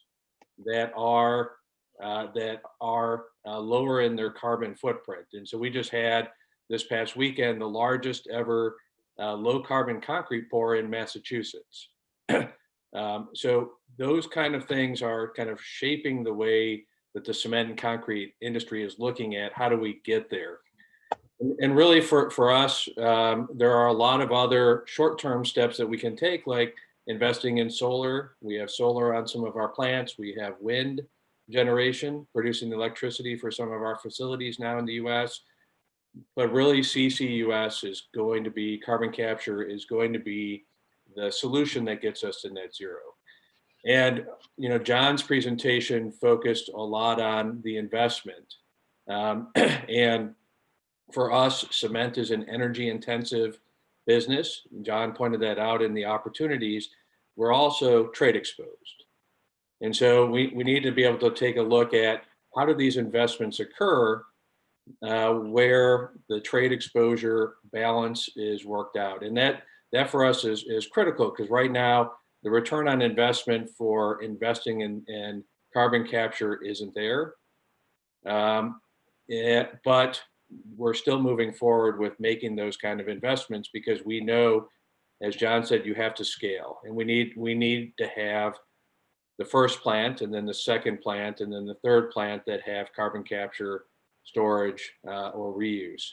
that are lower in their carbon footprint. And so we just had this past weekend the largest ever low carbon concrete pour in Massachusetts. So those kind of things are kind of shaping the way that the cement and concrete industry is looking at how do we get there. And really for us, there are a lot of other short-term steps that we can take, like investing in solar. We have solar on some of our plants. We have wind generation, producing the electricity for some of our facilities now in the US. But really CCUS is going to be, carbon capture is going to be the solution that gets us to net zero. And, John's presentation focused a lot on the investment. And for us, cement is an energy intensive business. John pointed that out in the opportunities. We're also trade exposed. And so we need to be able to take a look at how do these investments occur where the trade exposure balance is worked out. And that for us is critical, because right now the return on investment for investing in carbon capture isn't there. But we're still moving forward with making those kind of investments, because we know, as John said, you have to scale, and we need to have the first plant, and then the second plant, and then the third plant that have carbon capture, storage, or reuse.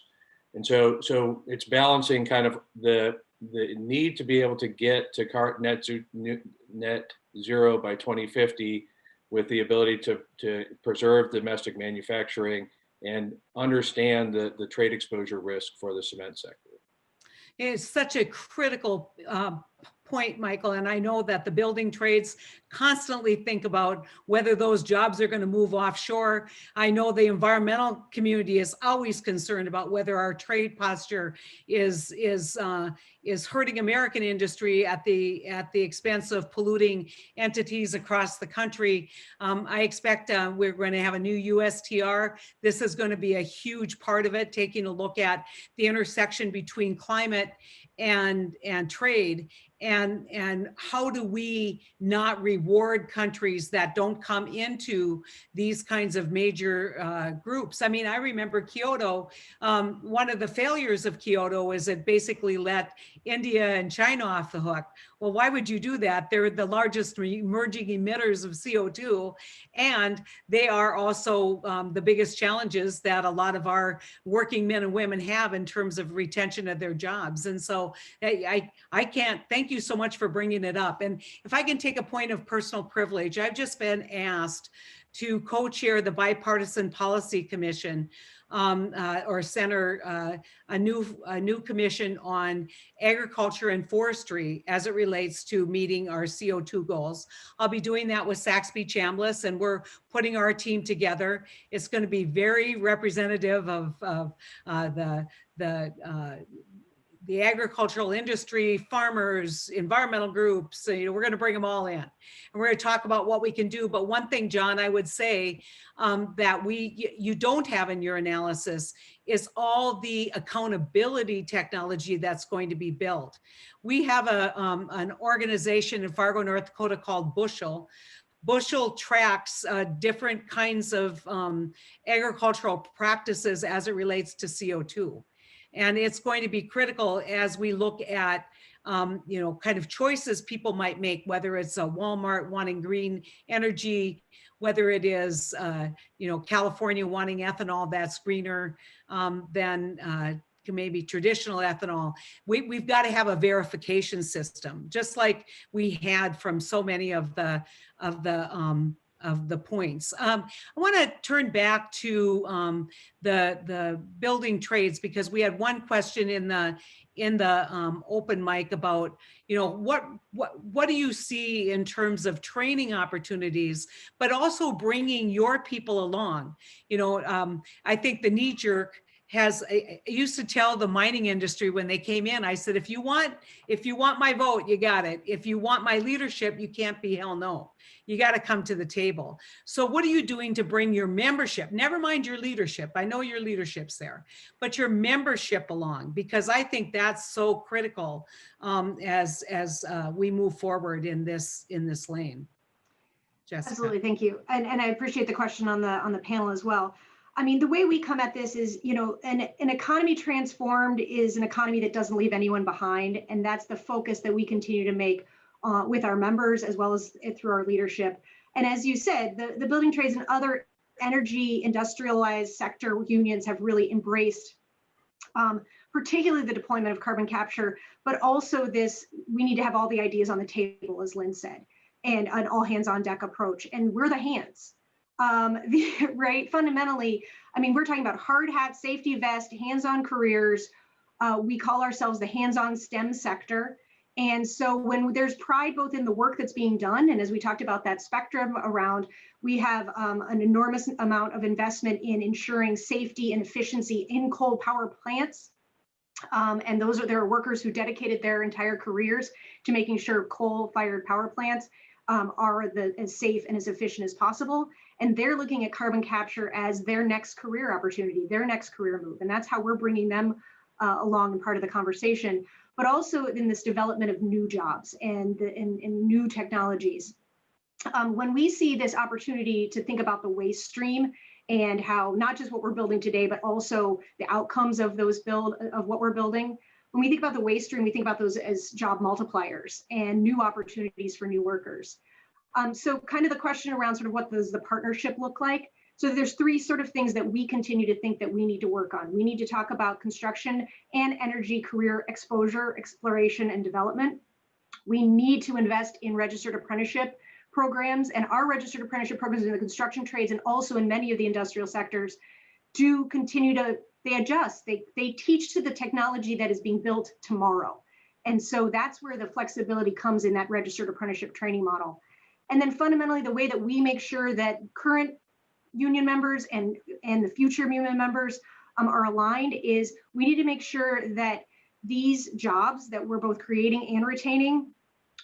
And so it's balancing kind of the need to be able to get to net zero by 2050 with the ability to preserve domestic manufacturing and understand the trade exposure risk for the cement sector. It's such a critical point, Michael, and I know that the building trades constantly think about whether those jobs are going to move offshore. I know the environmental community is always concerned about whether our trade posture is hurting American industry at the expense of polluting entities across the country. I expect we're going to have a new USTR. This is going to be a huge part of it, taking a look at the intersection between climate and trade, and how do we not reward countries that don't come into these kinds of major groups. I mean, I remember Kyoto. One of the failures of Kyoto is it basically let India and China off the hook. Well, why would you do that? They're the largest emerging emitters of CO2, and they are also the biggest challenges that a lot of our working men and women have in terms of retention of their jobs. And so I can't, thank you so much for bringing it up. And if I can take a point of personal privilege, I've just been asked to co-chair the Bipartisan Policy Commission, or center a new commission on agriculture and forestry as it relates to meeting our CO2 goals. I'll be doing that with Saxby Chambliss, and we're putting our team together. It's going to be very representative of the agricultural industry, farmers, environmental groups. We're going to bring them all in, and we're going to talk about what we can do. But one thing, John, I would say that you don't have in your analysis is all the accountability technology that's going to be built. We have an organization in Fargo, North Dakota called Bushel. Bushel tracks different kinds of agricultural practices as it relates to CO2. And it's going to be critical as we look at, kind of choices people might make, whether it's a Walmart wanting green energy, whether it is, California wanting ethanol that's greener than maybe traditional ethanol. We've got to have a verification system, just like we had from so many of the points. I want to turn back to the building trades, because we had one question in the open mic about, what do you see in terms of training opportunities, but also bringing your people along. I think the knee jerk I used to tell the mining industry when they came in, I said, if you want my vote, you got it. If you want my leadership, you can't be hell no. You got to come to the table. So what are you doing to bring your membership? Never mind your leadership. I know your leadership's there, but your membership along, because I think that's so critical as we move forward in this lane. Jessica. Absolutely, thank you. And I appreciate the question on the panel as well. I mean, the way we come at this is, an economy transformed is an economy that doesn't leave anyone behind. And that's the focus that we continue to make with our members, as well as through our leadership. And as you said, the building trades and other energy industrialized sector unions have really embraced particularly the deployment of carbon capture, but also we need to have all the ideas on the table, as Lynn said, and an all hands on deck approach. And we're the hands. Right? Fundamentally, I mean, we're talking about hard hat, safety vest, hands-on careers. We call ourselves the hands-on STEM sector. And so when there's pride both in the work that's being done, and as we talked about that spectrum around, we have an enormous amount of investment in ensuring safety and efficiency in coal power plants. And there are workers who dedicated their entire careers to making sure coal-fired power plants are as safe and as efficient as possible. And they're looking at carbon capture as their next career opportunity, their next career move. And that's how we're bringing them along and part of the conversation, but also in this development of new jobs and new technologies. When we see this opportunity to think about the waste stream and how not just what we're building today, but also the outcomes of what we're building. When we think about the waste stream, we think about those as job multipliers and new opportunities for new workers. So kind of the question around sort of what does the partnership look like? So there's three sort of things that we continue to think that we need to work on. We need to talk about construction and energy career exposure, exploration, and development. We need to invest in registered apprenticeship programs, and our registered apprenticeship programs in the construction trades and also in many of the industrial sectors do continue to, they adjust, they teach to the technology that is being built tomorrow. And so that's where the flexibility comes in that registered apprenticeship training model. And then fundamentally, the way that we make sure that current union members and the future union members are aligned is we need to make sure that these jobs that we're both creating and retaining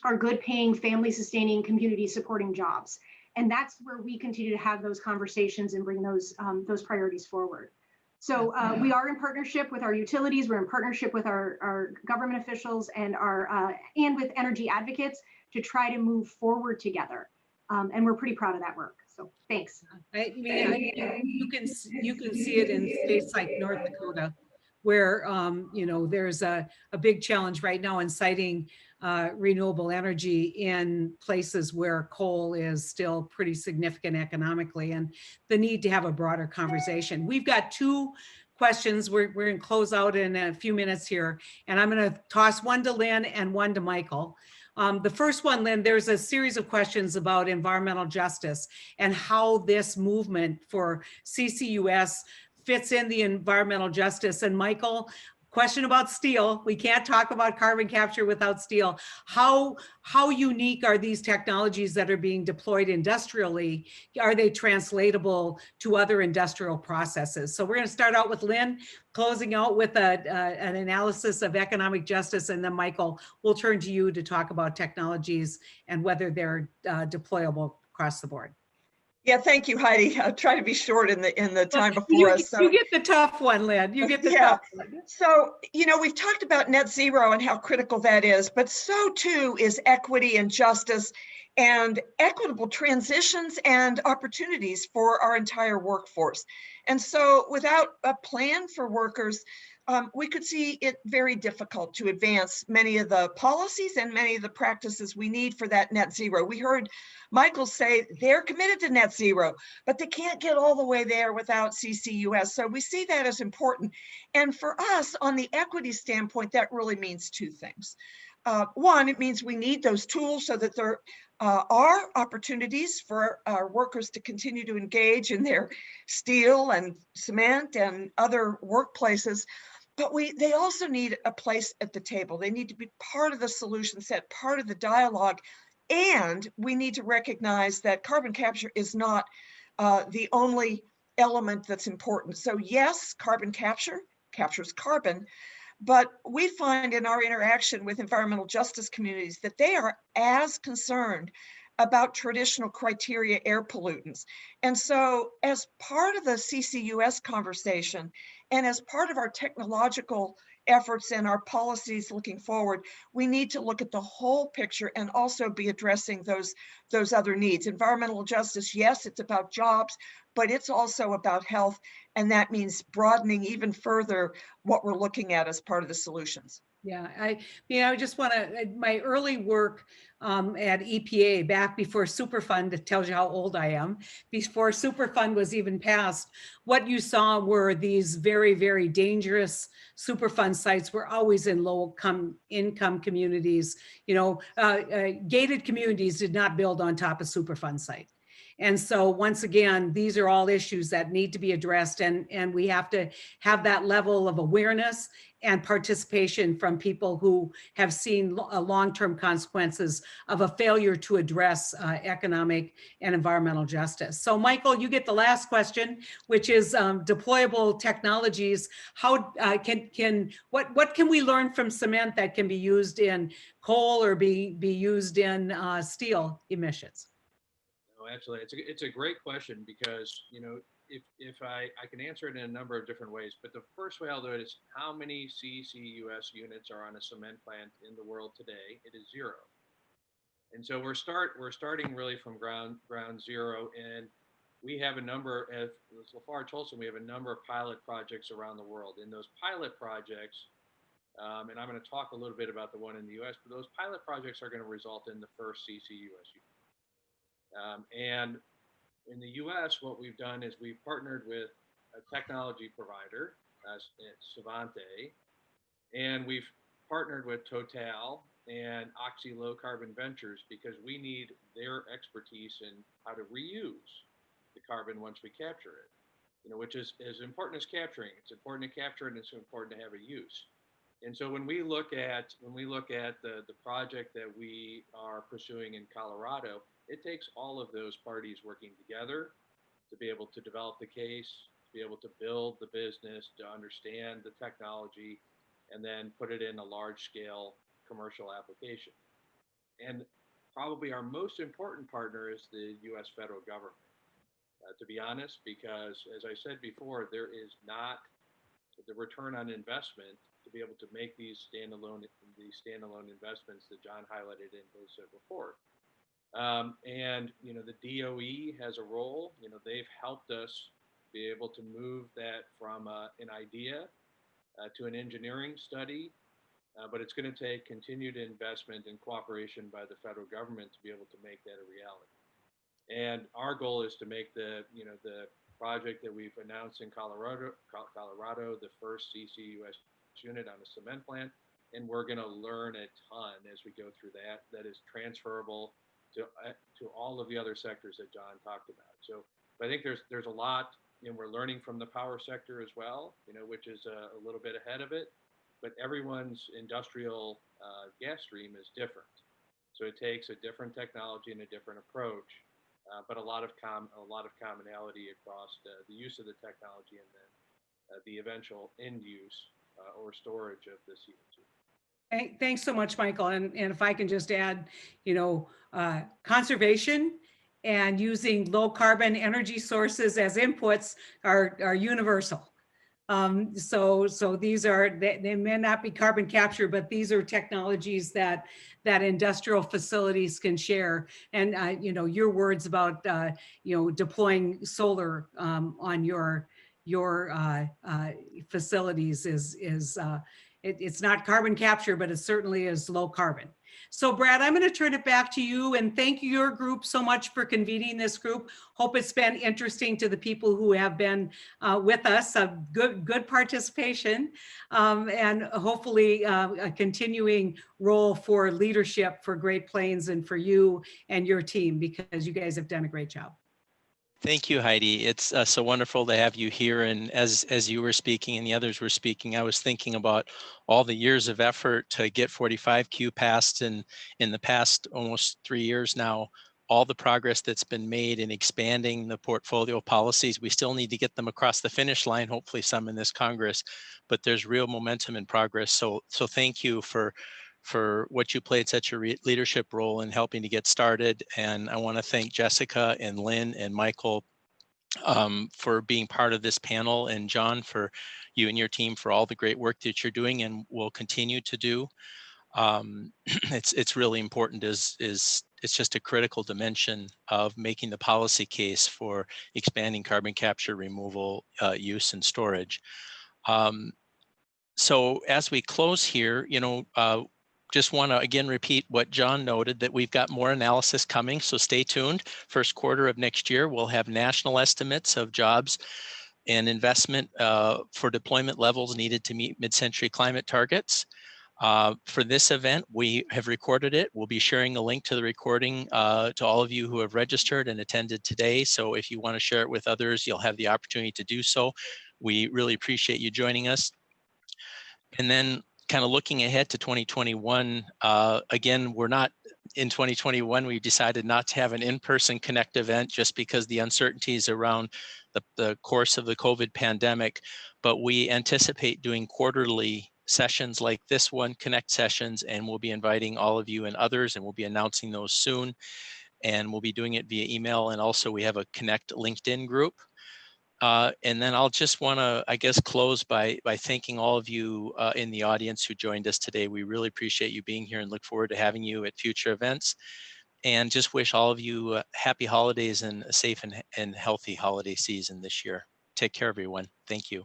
are good paying, family sustaining, community supporting jobs. And that's where we continue to have those conversations and bring those priorities forward. So we are in partnership with our utilities, we're in partnership with our government officials and and with energy advocates to try to move forward together. And we're pretty proud of that work. So thanks. You can see it in states like North Dakota, where there's a big challenge right now in siting renewable energy in places where coal is still pretty significant economically, and the need to have a broader conversation. We've got two questions. We're going to close out in a few minutes here, and I'm going to toss one to Lynn and one to Michael. The first one, Lynn, there's a series of questions about environmental justice and how this movement for CCUS fits in the environmental justice. And Michael, question about steel. We can't talk about carbon capture without steel. How unique are these technologies that are being deployed industrially? Are they translatable to other industrial processes? So we're going to start out with Lynn, closing out with an analysis of economic justice, and then Michael, we'll turn to you to talk about technologies and whether they're deployable across the board. Yeah, thank you, Heidi. I'll try to be short in the time before us. So. You get the tough one, Lynn. You get the tough one. So, we've talked about net zero and how critical that is, but so too is equity and justice and equitable transitions and opportunities for our entire workforce. And so without a plan for workers, we could see it very difficult to advance many of the policies and many of the practices we need for that net zero. We heard Michael say they're committed to net zero, but they can't get all the way there without CCUS. So we see that as important. And for us, on the equity standpoint, that really means two things. One, it means we need those tools so that there are opportunities for our workers to continue to engage in their steel and cement and other workplaces. But they also need a place at the table. They need to be part of the solution set, part of the dialogue. And we need to recognize that carbon capture is not the only element that's important. So yes, carbon captures carbon, but we find in our interaction with environmental justice communities that they are as concerned about traditional criteria air pollutants. And so as part of the CCUS conversation and as part of our technological efforts and our policies looking forward, we need to look at the whole picture and also be addressing those other needs. Environmental justice, yes, it's about jobs, but it's also about health. And that means broadening even further what we're looking at as part of the solutions. Yeah, I just want to, my early work at EPA back before Superfund, it tells you how old I am, before Superfund was even passed, what you saw were these very, very dangerous Superfund sites were always in low income communities. Gated communities did not build on top of Superfund site. And so once again, these are all issues that need to be addressed, and we have to have that level of awareness and participation from people who have seen long-term consequences of a failure to address economic and environmental justice. So Michael, you get the last question, which is deployable technologies. How what can we learn from cement that can be used in coal or be used in steel emissions? No, absolutely. It's a great question because, you know, if I can answer it in a number of different ways, but the first way I'll do it is how many CCUS units are on a cement plant in the world today? It is 0. And so we're starting really from ground zero, and we have a number of Lafargeholcim, we have a number of pilot projects around the world. In those pilot projects, and I'm going to talk a little bit about the one in the US, but those pilot projects are going to result in the first CCUS unit. And in the US, what we've done is we've partnered with a technology provider, Savante, and we've partnered with Total and Oxy Low Carbon Ventures because we need their expertise in how to reuse the carbon once we capture it. You know, which is as important as capturing. It's important to capture it, and it's important to have a use. And so when we look at the project that we are pursuing in Colorado, it takes all of those parties working together to be able to develop the case, to be able to build the business, to understand the technology, and then put it in a large-scale commercial application. And probably our most important partner is the U.S. federal government, to be honest, because as I said before, there is not the return on investment to be able to make these standalone investments that John highlighted in his report. And you know, the DOE has a role. You know, they've helped us be able to move that from an idea to an engineering study, but it's going to take continued investment and cooperation by the federal government to be able to make that a reality. And our goal is to make the project that we've announced in Colorado, the first CCUS unit on a cement plant, and we're going to learn a ton as we go through that is transferable to all of the other sectors that John talked about. So I think there's a lot, and we're learning from the power sector as well, you know, which is a little bit ahead of it, but everyone's industrial gas stream is different. So it takes a different technology and a different approach, but a lot of commonality across the use of the technology and then the eventual end use or storage of the CO2. Thanks so much, Michael. And if I can just add, you know, conservation and using low carbon energy sources as inputs are universal. So these are, they may not be carbon capture, but these are technologies that industrial facilities can share. And you know, your words about you know, deploying solar on your facilities is it's not carbon capture, but it certainly is low carbon. So Brad, I'm going to turn it back to you, and thank your group so much for convening this group. Hope it's been interesting to the people who have been with us. A good participation, and hopefully a continuing role for leadership for Great Plains and for you and your team, because you guys have done a great job. Thank you, Heidi. It's so wonderful to have you here. And as you were speaking and the others were speaking, I was thinking about all the years of effort to get 45Q passed, and in the past almost 3 years now, all the progress that's been made in expanding the portfolio policies. We still need to get them across the finish line, hopefully some in this Congress, but there's real momentum and progress. So thank you for what you played such a leadership role in helping to get started. And I want to thank Jessica and Lynn and Michael for being part of this panel, and John, for you and your team for all the great work that you're doing and will continue to do. It's really important. It's just a critical dimension of making the policy case for expanding carbon capture, removal, use, and storage. So as we close here, you know, just want to again repeat what John noted, that we've got more analysis coming, so stay tuned. First quarter of next year, we'll have national estimates of jobs and investment for deployment levels needed to meet mid-century climate targets. For this event, we have recorded it. We'll be sharing a link to the recording to all of you who have registered and attended today. So if you want to share it with others, you'll have the opportunity to do so. We really appreciate you joining us. And then kind of looking ahead to 2021, again, we're not in 2021, we decided not to have an in-person Connect event just because the uncertainties around the course of the COVID pandemic, but we anticipate doing quarterly sessions like this one, Connect sessions, and we'll be inviting all of you and others, and we'll be announcing those soon. And we'll be doing it via email, and also we have a Connect LinkedIn group. And then I'll just want to, I guess, close by thanking all of you in the audience who joined us today. We really appreciate you being here and look forward to having you at future events. And just wish all of you happy holidays and a safe and healthy holiday season this year. Take care, everyone. Thank you.